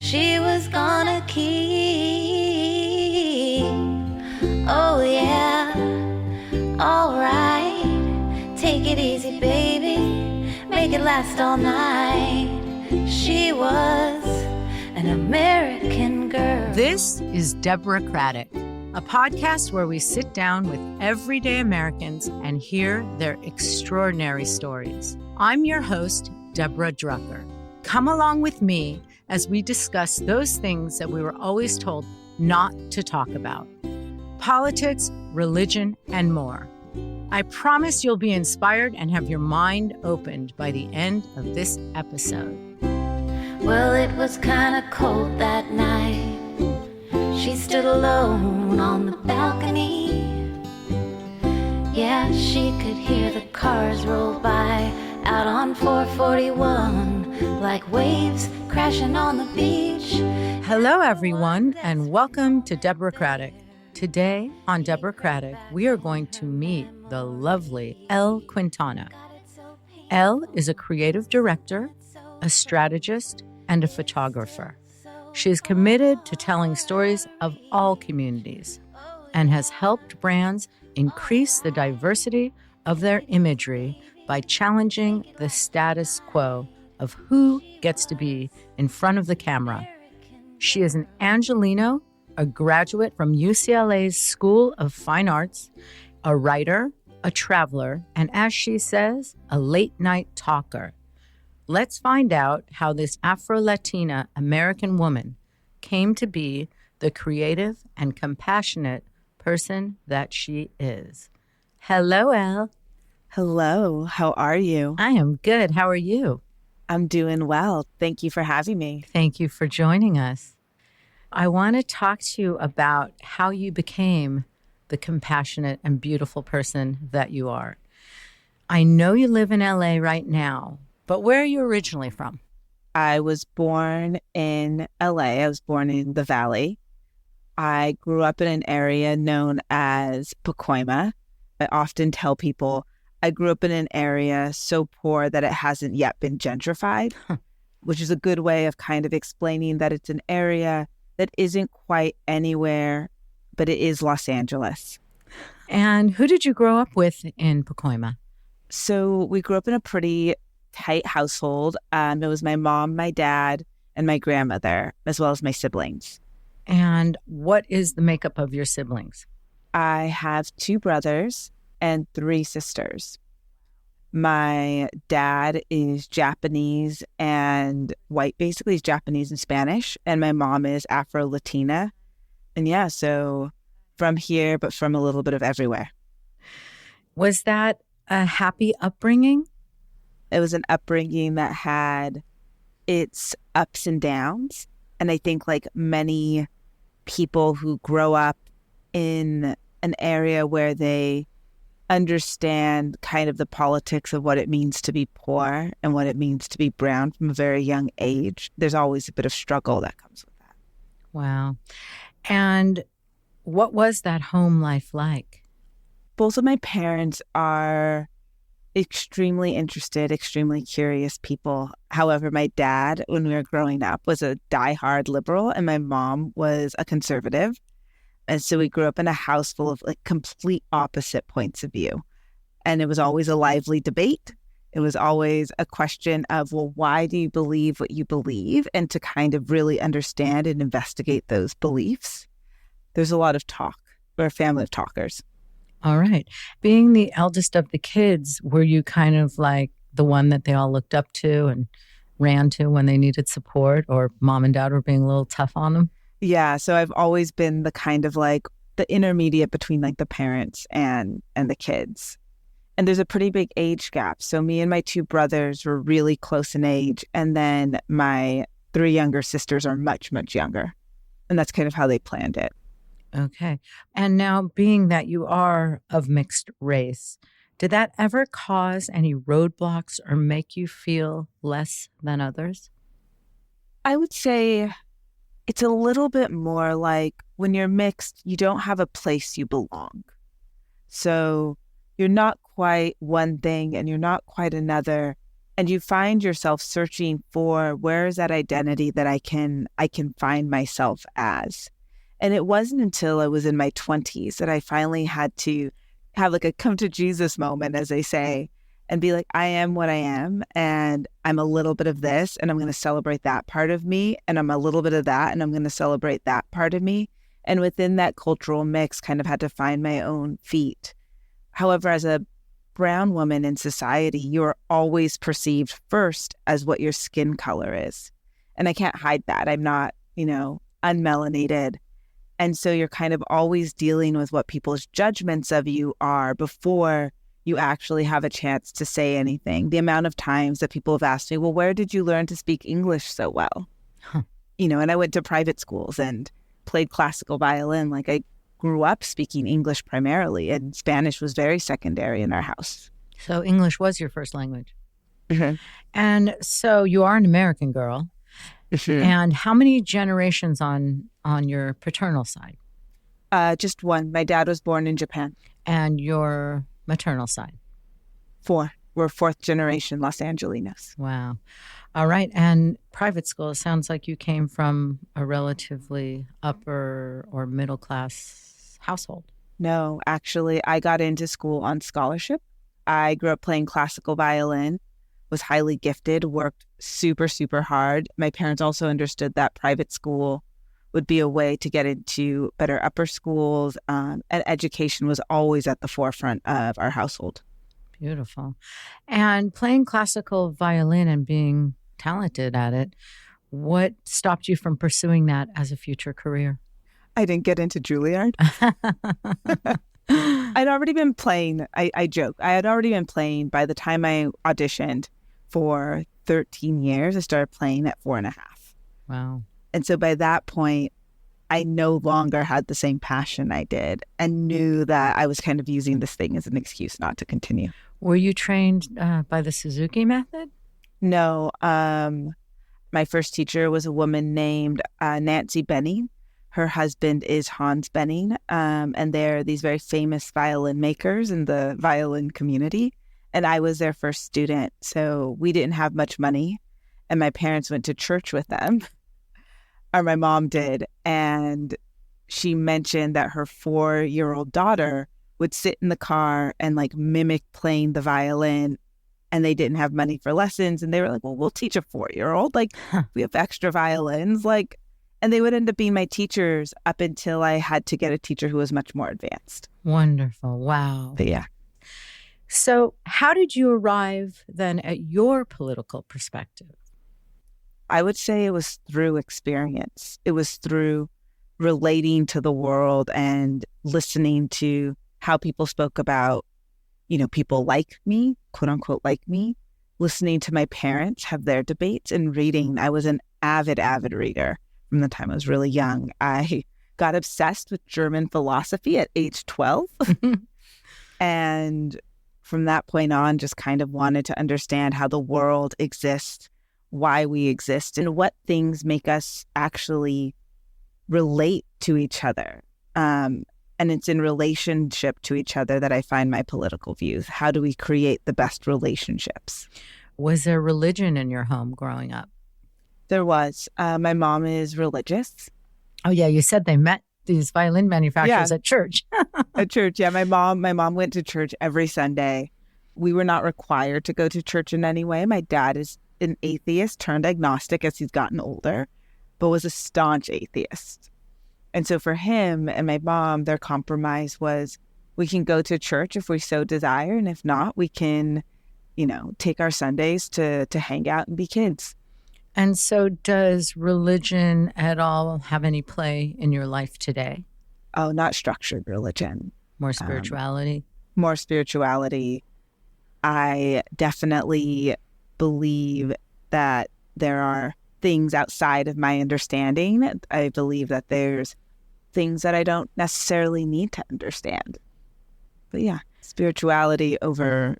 She was gonna keep. Oh yeah, alright. Take it easy, baby. Make it last all night. She was an American girl. This is Deborahcratic, a podcast where we sit down with everyday Americans and hear their extraordinary stories. I'm your host, Deborah Drucker. Come along with me as we discuss those things that we were always told not to talk about: politics, religion, and more. I promise you'll be inspired and have your mind opened by the end of this episode. Well, it was kinda cold that night. She stood alone on the balcony. Yeah, she could hear the cars roll by out on 441, like waves crashing on the beach. Hello, everyone, and welcome to Deborahcratic. Today on Deborahcratic, we are going to meet the lovely Elle Quintana. Elle is a creative director, a strategist, and a photographer. She is committed to telling stories of all communities and has helped brands increase the diversity of their imagery by challenging the status quo of who gets to be in front of the camera. She is an Angelino, a graduate from UCLA's School of Fine Arts, a writer, a traveler, and as she says, a late-night talker. Let's find out how this Afro-Latina American woman came to be the creative and compassionate person that she is. Hello, Elle. Hello, how are you? I am good. How are you? I'm doing well. Thank you for having me. Thank you for joining us. I want to talk to you about how you became the compassionate and beautiful person that you are. I know you live in LA right now, but where are you originally from? I was born in LA. I was born in the Valley. I grew up in an area known as Pacoima. I often tell people I grew up in an area so poor that it hasn't yet been gentrified, which is a good way of kind of explaining that it's an area that isn't quite anywhere, but it is Los Angeles. And who did you grow up with in Pacoima? So we grew up in a pretty tight household. It was my mom, my dad, and my grandmother, as well as my siblings. And what is the makeup of your siblings? I have 2 brothers and 3 sisters. My dad is Japanese and white, basically he's Japanese and Spanish, and my mom is Afro-Latina. And yeah, so from here, but from a little bit of everywhere. Was that a happy upbringing? It was an upbringing that had its ups and downs. And I think like many people who grow up in an area where they understand kind of the politics of what it means to be poor and what it means to be brown from a very young age, there's always a bit of struggle that comes with that. Wow. And what was that home life like? Both of my parents are extremely interested, extremely curious people. However, my dad, when we were growing up, was a diehard liberal and my mom was a conservative. And so we grew up in a house full of like complete opposite points of view. And it was always a lively debate. It was always a question of, well, why do you believe what you believe? And to kind of really understand and investigate those beliefs. There's a lot of talk. We're a family of talkers. All right. Being the eldest of the kids, were you kind of like the one that they all looked up to and ran to when they needed support, or mom and dad were being a little tough on them? Yeah, so I've always been the kind of like the intermediate between like the parents and the kids. And there's a pretty big age gap. So me and my 2 brothers were really close in age. And then my 3 younger sisters are much, much younger. And that's kind of how they planned it. Okay. And now, being that you are of mixed race, did that ever cause any roadblocks or make you feel less than others? I would say it's a little bit more like when you're mixed, you don't have a place you belong. So you're not quite one thing and you're not quite another. And you find yourself searching for, where is that identity that I can find myself as? And it wasn't until I was in my 20s that I finally had to have like a come to Jesus moment, as they say, and be like, I am what I am, and I'm a little bit of this, and I'm going to celebrate that part of me, and I'm a little bit of that, and I'm going to celebrate that part of me. And within that cultural mix, kind of had to find my own feet. However, as a brown woman in society, you're always perceived first as what your skin color is. And I can't hide that. I'm not, unmelanated. And so you're kind of always dealing with what people's judgments of you are before you actually have a chance to say anything. The amount of times that people have asked me, well, where did you learn to speak English so well? Huh. And I went to private schools and played classical violin. Like, I grew up speaking English primarily, and Spanish was very secondary in our house. So English was your first language. Mm-hmm. And so you are an American girl. Mm-hmm. And how many generations on your paternal side? Just one. My dad was born in Japan. And your maternal side? 4. We're 4th generation Los Angelinos. Wow. All right. And private school, it sounds like you came from a relatively upper or middle class household. No, actually, I got into school on scholarship. I grew up playing classical violin, was highly gifted, worked super, super hard. My parents also understood that private school would be a way to get into better upper schools, and education was always at the forefront of our household. Beautiful. And playing classical violin and being talented at it, what stopped you from pursuing that as a future career? I didn't get into Juilliard. I'd already been playing, I joke, I had already been playing by the time I auditioned for 13 years. I started playing at 4.5. Wow. And so by that point, I no longer had the same passion I did, and knew that I was kind of using this thing as an excuse not to continue. Were you trained by the Suzuki method? No. My first teacher was a woman named Nancy Benning. Her husband is Hans Benning, and they're these very famous violin makers in the violin community. And I was their first student, so we didn't have much money. And my parents went to church with them, or my mom did. And she mentioned that her 4-year-old daughter would sit in the car and like mimic playing the violin, and they didn't have money for lessons. And they were like, well, we'll teach a 4-year-old. Like, we have extra violins. Like, and they would end up being my teachers up until I had to get a teacher who was much more advanced. Wonderful. Wow. But yeah. So how did you arrive then at your political perspective? I would say it was through experience. It was through relating to the world and listening to how people spoke about, people like me, quote unquote, like me, listening to my parents have their debates, and reading. I was an avid reader from the time I was really young. I got obsessed with German philosophy at age 12. And from that point on, just kind of wanted to understand how the world exists, why we exist, and what things make us actually relate to each other. And it's in relationship to each other that I find my political views. How do we create the best relationships? Was there religion in your home growing up? There was. My mom is religious. Oh, yeah. You said they met these violin manufacturers at church. At church, yeah. My mom went to church every Sunday. We were not required to go to church in any way. My dad is an atheist turned agnostic as he's gotten older, but was a staunch atheist. And so for him and my mom, their compromise was, we can go to church if we so desire, and if not, we can, take our Sundays to hang out and be kids. And so does religion at all have any play in your life today? Oh, not structured religion. More spirituality? More spirituality. I definitely believe that there are things outside of my understanding. I believe that there's things that I don't necessarily need to understand. But yeah, spirituality over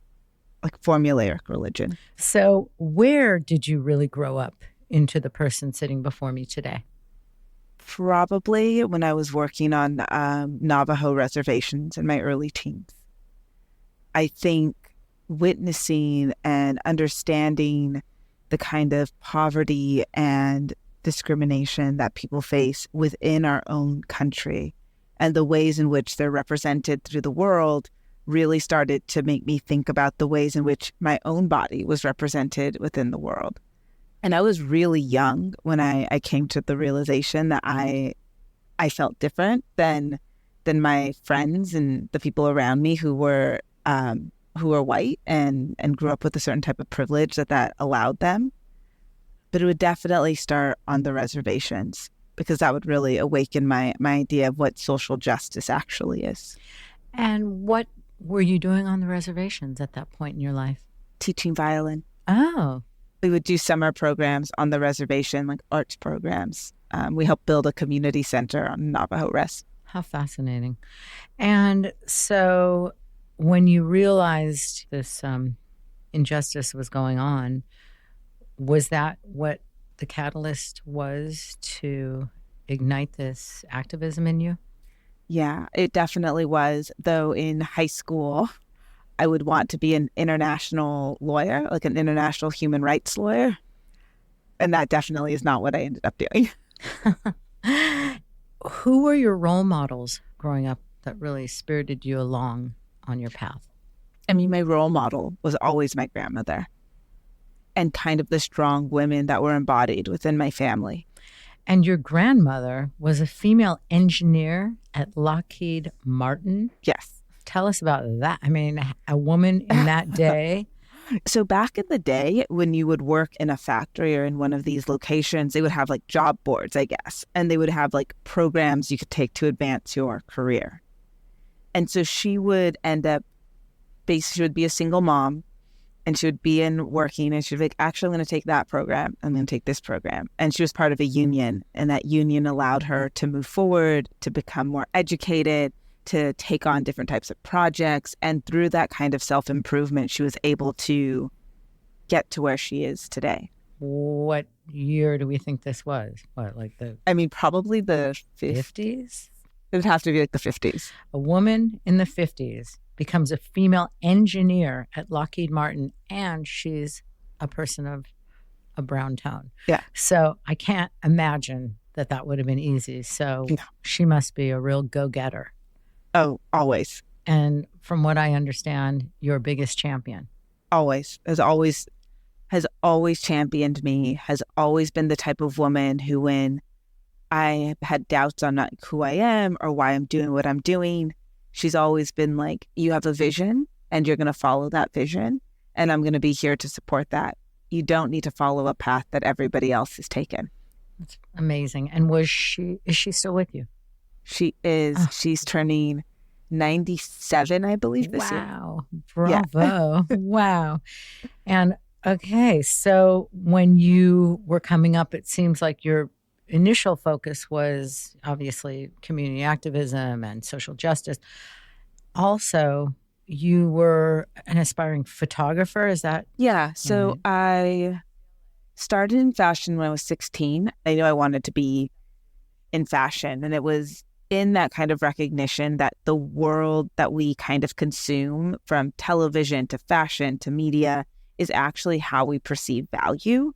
like formulaic religion. So where did you really grow up into the person sitting before me today? Probably when I was working on Navajo reservations in my early teens. I think witnessing and understanding the kind of poverty and discrimination that people face within our own country and the ways in which they're represented through the world really started to make me think about the ways in which my own body was represented within the world. And I was really young when I came to the realization that I felt different than my friends and the people around me who were white and grew up with a certain type of privilege that allowed them. But it would definitely start on the reservations, because that would really awaken my idea of what social justice actually is. And what were you doing on the reservations at that point in your life? Teaching violin. Oh. We would do summer programs on the reservation, like arts programs. We helped build a community center on Navajo Rest. How fascinating. And so when you realized this injustice was going on, was that what the catalyst was to ignite this activism in you? Yeah, it definitely was. Though in high school, I would want to be an international lawyer, like an international human rights lawyer. And that definitely is not what I ended up doing. Who were your role models growing up that really spirited you along on your path? I mean, my role model was always my grandmother and kind of the strong women that were embodied within my family. And your grandmother was a female engineer at Lockheed Martin? Yes. Tell us about that. I mean, a woman in that day. So back in the day, when you would work in a factory or in one of these locations, they would have like job boards, I guess. And they would have like programs you could take to advance your career. And so she would end up, she would be a single mom. And she would be in working and she'd be like, actually, I'm going to take that program. I'm going to take this program. And she was part of a union. And that union allowed her to move forward, to become more educated, to take on different types of projects. And through that kind of self-improvement, she was able to get to where she is today. What year do we think this was? What, like probably the 50s? It would have to be like the 50s. A woman in the 50s becomes a female engineer at Lockheed Martin, and she's a person of a brown tone. Yeah. So I can't imagine that would have been easy. So She must be a real go-getter. Oh, always. And from what I understand, your biggest champion. Always. Has always championed me, has always been the type of woman who, when I had doubts on not who I am or why I'm doing what I'm doing, she's always been like, you have a vision and you're going to follow that vision. And I'm going to be here to support that. You don't need to follow a path that everybody else has taken. That's amazing. And is she still with you? She is. Oh. She's turning 97, I believe, this year. Wow. Bravo. Yeah. Wow. And okay, so when you were coming up, it seems like your initial focus was obviously community activism and social justice. Also, you were an aspiring photographer, is that? Yeah. So I started in fashion when I was 16. I knew I wanted to be in fashion. And it was in that kind of recognition that the world that we kind of consume, from television to fashion to media, is actually how we perceive value,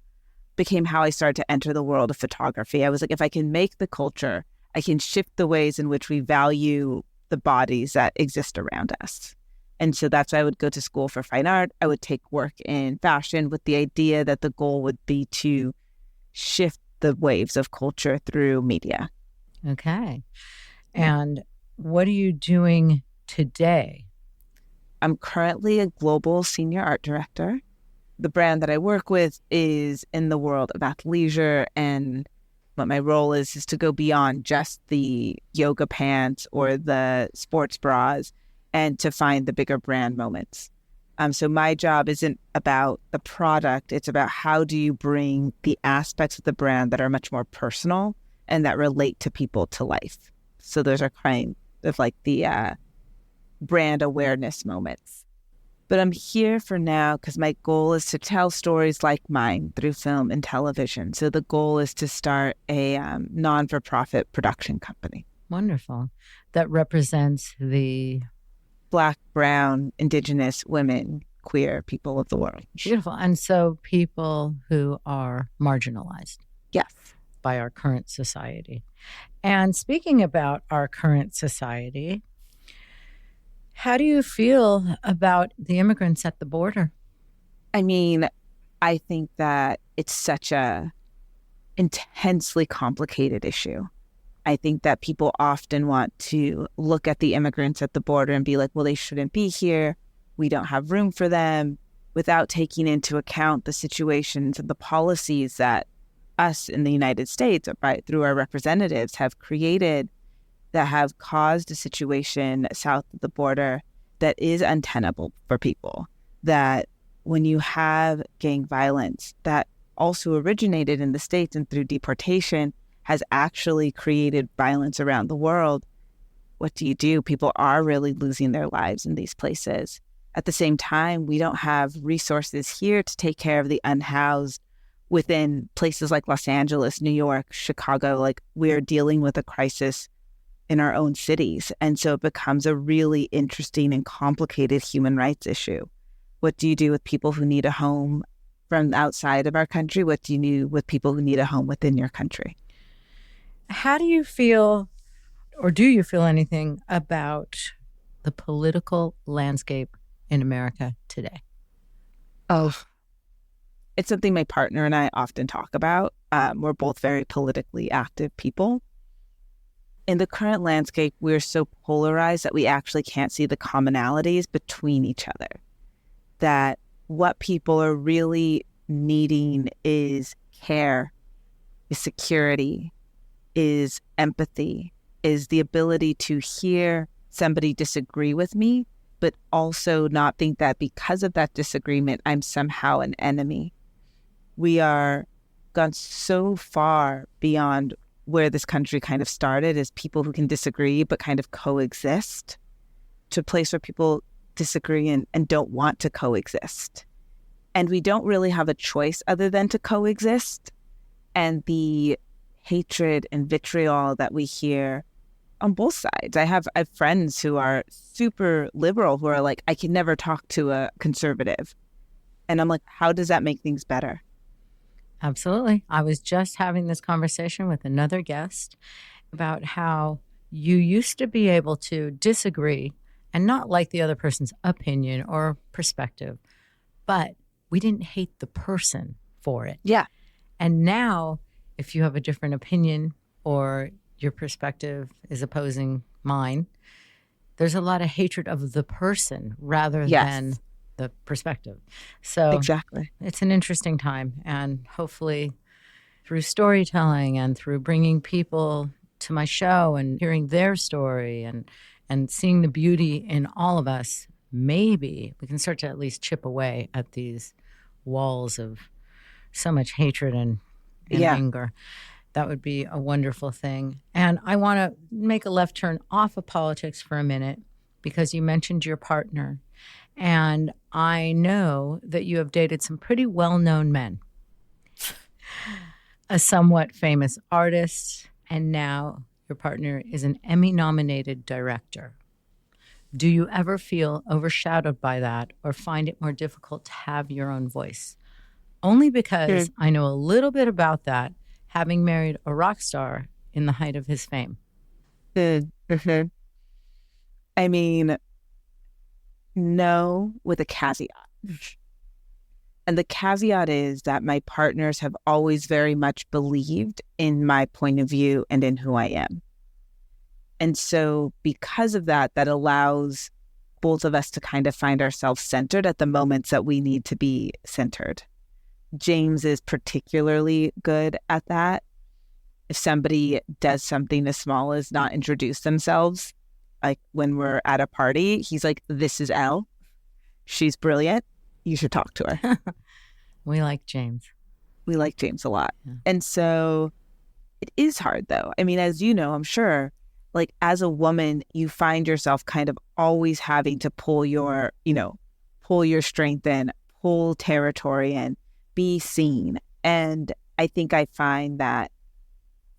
became how I started to enter the world of photography. I was like, if I can make the culture, I can shift the ways in which we value the bodies that exist around us. And so that's why I would go to school for fine art. I would take work in fashion with the idea that the goal would be to shift the waves of culture through media. Okay. And what are you doing today? I'm currently a global senior art director. The brand that I work with is in the world of athleisure, and what my role is to go beyond just the yoga pants or the sports bras and to find the bigger brand moments. So my job isn't about the product. It's about how do you bring the aspects of the brand that are much more personal and that relate to people to life. So those are kind of like the brand awareness moments. But I'm here for now because my goal is to tell stories like mine through film and television. So the goal is to start a non-for-profit production company. Wonderful. That represents the Black, brown, indigenous women queer people of the world. Beautiful. And so people who are marginalized Yes. by our current society. And speaking about our current society, how do you feel about the immigrants at the border? I mean, I think that it's such a intensely complicated issue. I think that people often want to look at the immigrants at the border and be like, well, they shouldn't be here. We don't have room for them, without taking into account the situations and the policies that us in the United States, through our representatives, have created that have caused a situation south of the border that is untenable for people. That when you have gang violence that also originated in the States and through deportation has actually created violence around the world, what do? People are really losing their lives in these places. At the same time, we don't have resources here to take care of the unhoused within places like Los Angeles, New York, Chicago. Like, we're dealing with a crisis in our own cities. And so it becomes a really interesting and complicated human rights issue. What do you do with people who need a home from outside of our country? What do you do with people who need a home within your country? How do you feel, or do you feel anything about the political landscape in America today? Oh, it's something my partner and I often talk about. We're both very politically active people. In the current landscape, we're so polarized that we actually can't see the commonalities between each other. That what people are really needing is care, is security, is empathy, is the ability to hear somebody disagree with me, but also not think that because of that disagreement, I'm somehow an enemy. We are gone so far beyond where this country kind of started as people who can disagree but kind of coexist, to a place where people disagree and don't want to coexist. And we don't really have a choice other than to coexist. And the hatred and vitriol that we hear on both sides. I have friends who are super liberal who are like, I can never talk to a conservative. And I'm like, how does that make things better? Absolutely. I was just having this conversation with another guest about how you used to be able to disagree and not like the other person's opinion or perspective, but we didn't hate the person for it. Yeah. And now, if you have a different opinion or your perspective is opposing mine, there's a lot of hatred of the person rather than the perspective. So exactly, it's an interesting time. And hopefully through storytelling and through bringing people to my show and hearing their story and seeing the beauty in all of us, maybe we can start to at least chip away at these walls of so much hatred and anger. That would be a wonderful thing. And I want to make a left turn off of politics for a minute because you mentioned your partner. And I know that you have dated some pretty well-known men, a somewhat famous artist, and now your partner is an Emmy-nominated director. Do you ever feel overshadowed by that or find it more difficult to have your own voice? Only because I know a little bit about that, having married a rock star in the height of his fame. I mean, no, with a caveat. And the caveat is that my partners have always very much believed in my point of view and in who I am. And so because of that, that allows both of us to kind of find ourselves centered at the moments that we need to be centered. James is particularly good at that. If somebody does something as small as not introduce themselves, like when we're at a party, he's like, this is Elle. She's brilliant. You should talk to her. We like James. We like James a lot. Yeah. And so it is hard, though. I mean, as you know, I'm sure, like as a woman, you find yourself kind of always having to pull your strength in, pull territory in, be seen. And I think I find that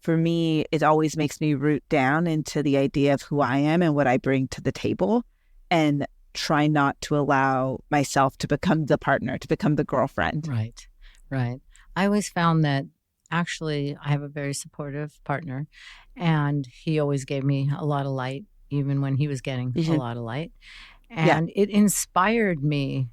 for me, it always makes me root down into the idea of who I am and what I bring to the table. And try not to allow myself to become the partner, to become the girlfriend. Right, right. I always found that actually I have a very supportive partner, and he always gave me a lot of light, even when he was getting a lot of light. Yeah. And it inspired me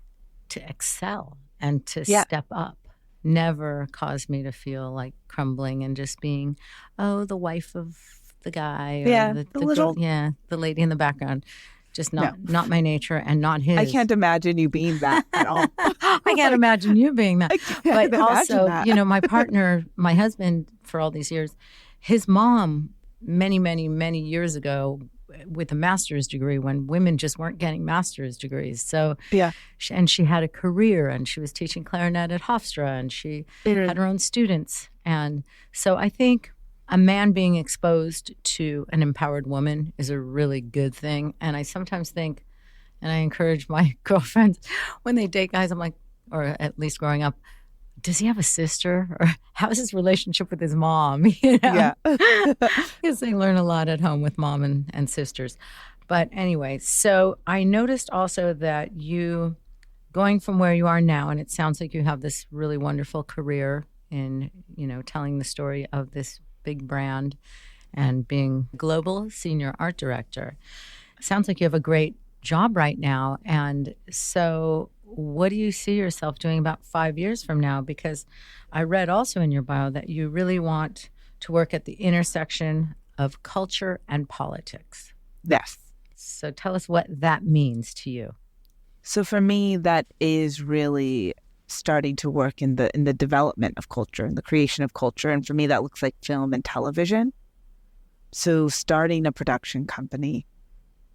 to excel and to Yeah. step up. Never caused me to feel like crumbling and just being, the wife of the guy or Yeah, the little. girl, the lady in the background. Just No. not my nature and not his. I can't imagine you being that at all. I can't imagine you being that. I can't But imagine also, that. my partner, my husband for all these years, his mom many, many, many years ago with a master's degree when women just weren't getting master's degrees. So, Yeah. and she had a career and she was teaching clarinet at Hofstra and she had her own students. And so I think a man being exposed to an empowered woman is a really good thing. And I sometimes think, and I encourage my girlfriends when they date guys, I'm like, or at least growing up, does he have a sister? Or how's his relationship with his mom? Yeah. Because they learn a lot at home with mom and sisters. But anyway, so I noticed also that you, going from where you are now, and it sounds like you have this really wonderful career in, telling the story of this big brand and being global senior art director. Sounds like you have a great job right now. And so what do you see yourself doing about 5 years from now? Because I read also in your bio that you really want to work at the intersection of culture and politics. Yes. So tell us what that means to you. So for me, that is really starting to work in the development of culture and the creation of culture. And for me, that looks like film and television. So starting a production company,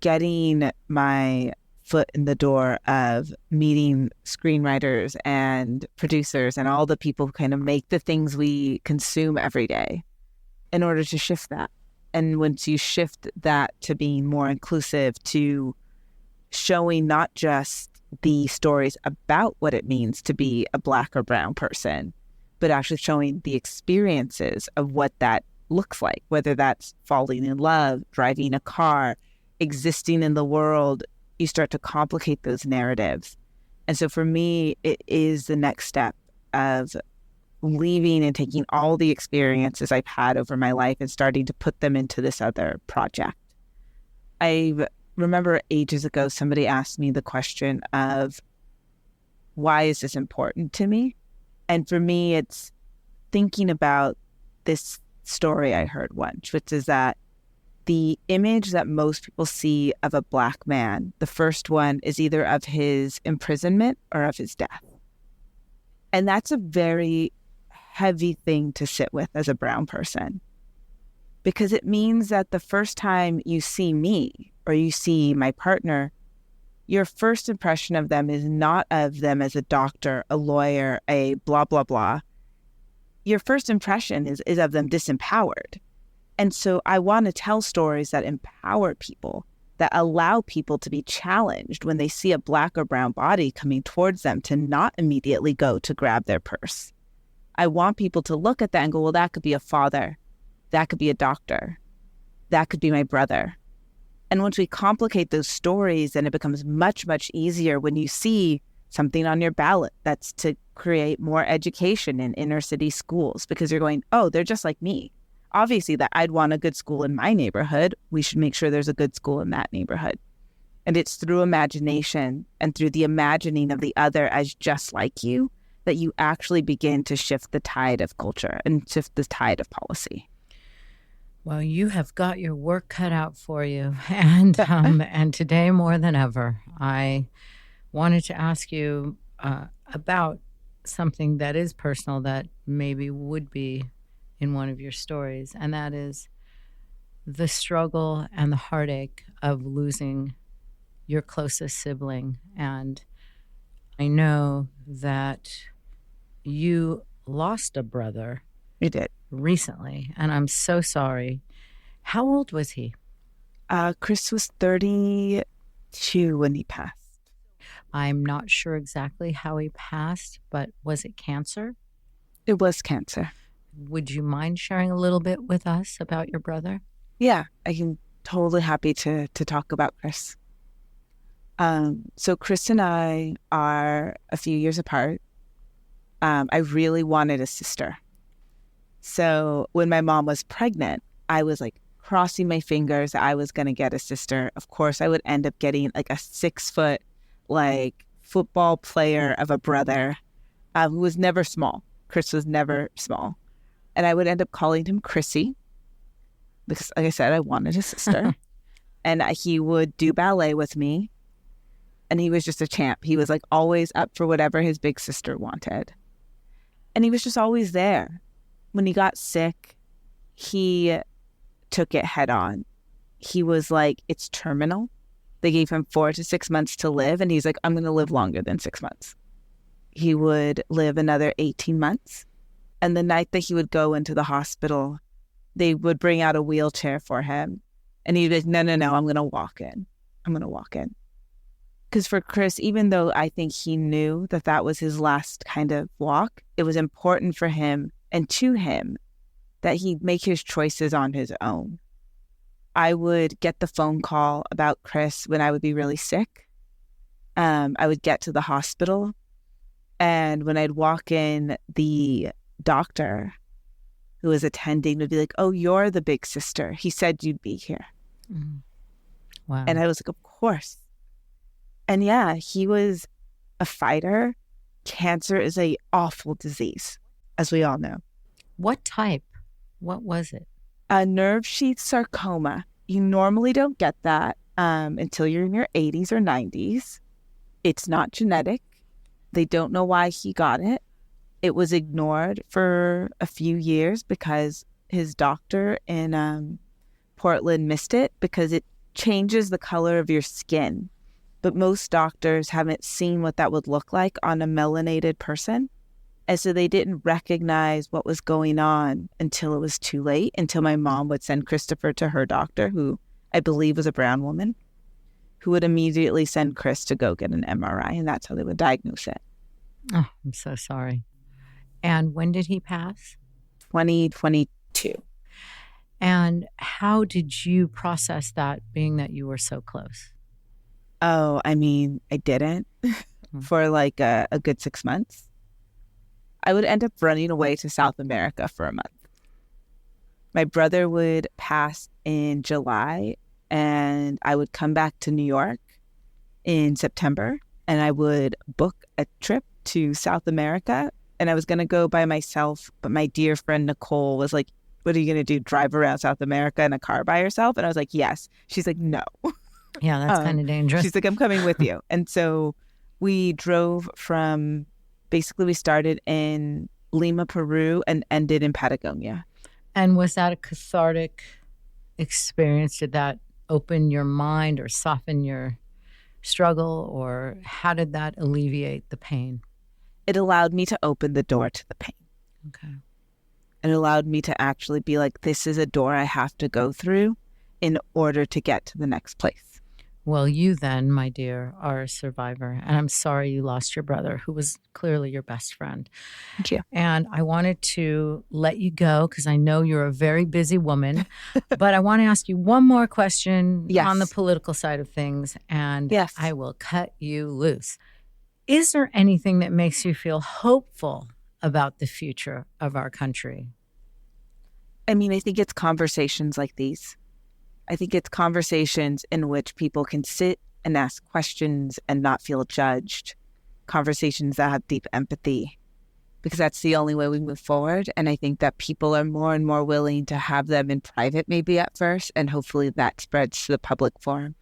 getting my foot in the door of meeting screenwriters and producers and all the people who kind of make the things we consume every day in order to shift that. And once you shift that to being more inclusive, to showing not just the stories about what it means to be a Black or brown person, but actually showing the experiences of what that looks like, whether that's falling in love, driving a car, existing in the world, you start to complicate those narratives. And so for me, it is the next step of leaving and taking all the experiences I've had over my life and starting to put them into this other project. I remember ages ago, somebody asked me the question of, why is this important to me? And for me, it's thinking about this story I heard once, which is that the image that most people see of a Black man, the first one is either of his imprisonment or of his death. And that's a very heavy thing to sit with as a brown person, because it means that the first time you see me or you see my partner, your first impression of them is not of them as a doctor, a lawyer, a blah, blah, blah. Your first impression is of them disempowered. And so I want to tell stories that empower people, that allow people to be challenged when they see a Black or brown body coming towards them to not immediately go to grab their purse. I want people to look at that and go, well, that could be a father. That could be a doctor. That could be my brother. And once we complicate those stories, then it becomes much, much easier when you see something on your ballot that's to create more education in inner city schools, because you're going, oh, they're just like me. Obviously, that I'd want a good school in my neighborhood. We should make sure there's a good school in that neighborhood. And it's through imagination and through the imagining of the other as just like you that you actually begin to shift the tide of culture and shift the tide of policy. Well, you have got your work cut out for you. And and today more than ever, I wanted to ask you about something that is personal that maybe would be in one of your stories, and that is the struggle and the heartache of losing your closest sibling. And I know that you lost a brother. You did. Recently, and I'm so sorry. How old was he? Chris was 32 when he passed. I'm not sure exactly how he passed, but was it cancer? It was cancer. Would you mind sharing a little bit with us about your brother? Yeah, I can totally happy to talk about Chris. So Chris and I are a few years apart. I really wanted a sister. So when my mom was pregnant, I was like crossing my fingers that I was going to get a sister. Of course, I would end up getting like a 6-foot, like football player of a brother who was never small. Chris was never small. And I would end up calling him Chrissy because, like I said, I wanted a sister. And he would do ballet with me. And he was just a champ. He was like always up for whatever his big sister wanted. And he was just always there. When he got sick, he took it head on. He was like, it's terminal. They gave him 4 to 6 months to live. And he's like, I'm going to live longer than 6 months. He would live another 18 months. And the night that he would go into the hospital, they would bring out a wheelchair for him. And he'd be like, no, I'm going to walk in. I'm going to walk in. Because for Chris, even though I think he knew that that was his last kind of walk, it was important for him and to him that he make his choices on his own. I would get the phone call about Chris when I would be really sick. I would get to the hospital, and when I'd walk in, the doctor who was attending would be like, oh, you're the big sister. He said you'd be here. Mm. Wow. And I was like, of course. And yeah, he was a fighter. Cancer is an awful disease, as we all know. What type? What was it? A nerve sheath sarcoma. You normally don't get that until you're in your 80s or 90s. It's not genetic. They don't know why he got it. It was ignored for a few years because his doctor in Portland missed it because it changes the color of your skin. But most doctors haven't seen what that would look like on a melanated person. And so they didn't recognize what was going on until it was too late, until my mom would send Christopher to her doctor, who I believe was a brown woman, who would immediately send Chris to go get an MRI. And that's how they would diagnose it. Oh, I'm so sorry. And when did he pass? 2022. And how did you process that, being that you were so close? Oh, I mean, I didn't for like a good 6 months. I would end up running away to South America for a month. My brother would pass in July, and I would come back to New York in September, and I would book a trip to South America. And I was going to go by myself, but my dear friend Nicole was like, what are you going to do, drive around South America in a car by yourself? And I was like, yes. She's like, no. Yeah, that's kind of dangerous. She's like, I'm coming with you. And so we drove from, basically we started in Lima, Peru, and ended in Patagonia. And was that a cathartic experience? Did that open your mind or soften your struggle, or how did that alleviate the pain? It allowed me to open the door to the pain. Okay. It allowed me to actually be like, this is a door I have to go through in order to get to the next place. Well, you then, my dear, are a survivor. And I'm sorry you lost your brother, who was clearly your best friend. Thank you. And I wanted to let you go because I know you're a very busy woman. But I want to ask you one more question on the political side of things. And I will cut you loose. Is there anything that makes you feel hopeful about the future of our country? I mean, I think it's conversations like these. I think it's conversations in which people can sit and ask questions and not feel judged. Conversations that have deep empathy, because that's the only way we move forward. And I think that people are more and more willing to have them in private, maybe at first, and hopefully that spreads to the public forum.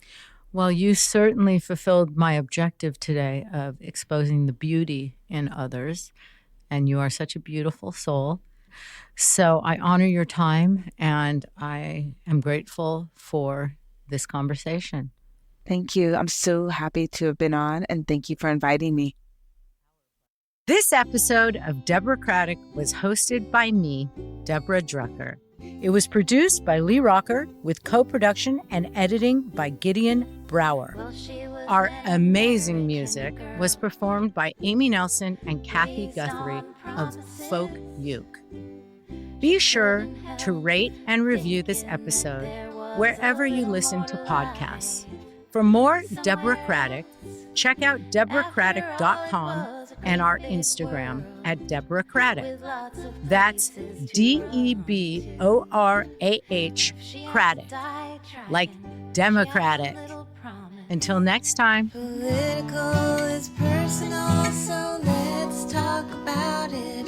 Well, you certainly fulfilled my objective today of exposing the beauty in others. And you are such a beautiful soul. So I honor your time, and I am grateful for this conversation. Thank you. I'm so happy to have been on, and thank you for inviting me. This episode of Deborahcratic was hosted by me, Deborah Drucker. It was produced by Lee Rocker with co-production and editing by Gideon Brower. Our amazing music was performed by Amy Nelson and Kathy Guthrie of Folk Uke. Be sure to rate and review this episode wherever you listen to podcasts. For more Deborahcratic, check out Deborahcratic.com and our Instagram at Deborahcratic. That's DEBORAH Cratic, like Democratic. Until next time. Political is personal, so let's talk about it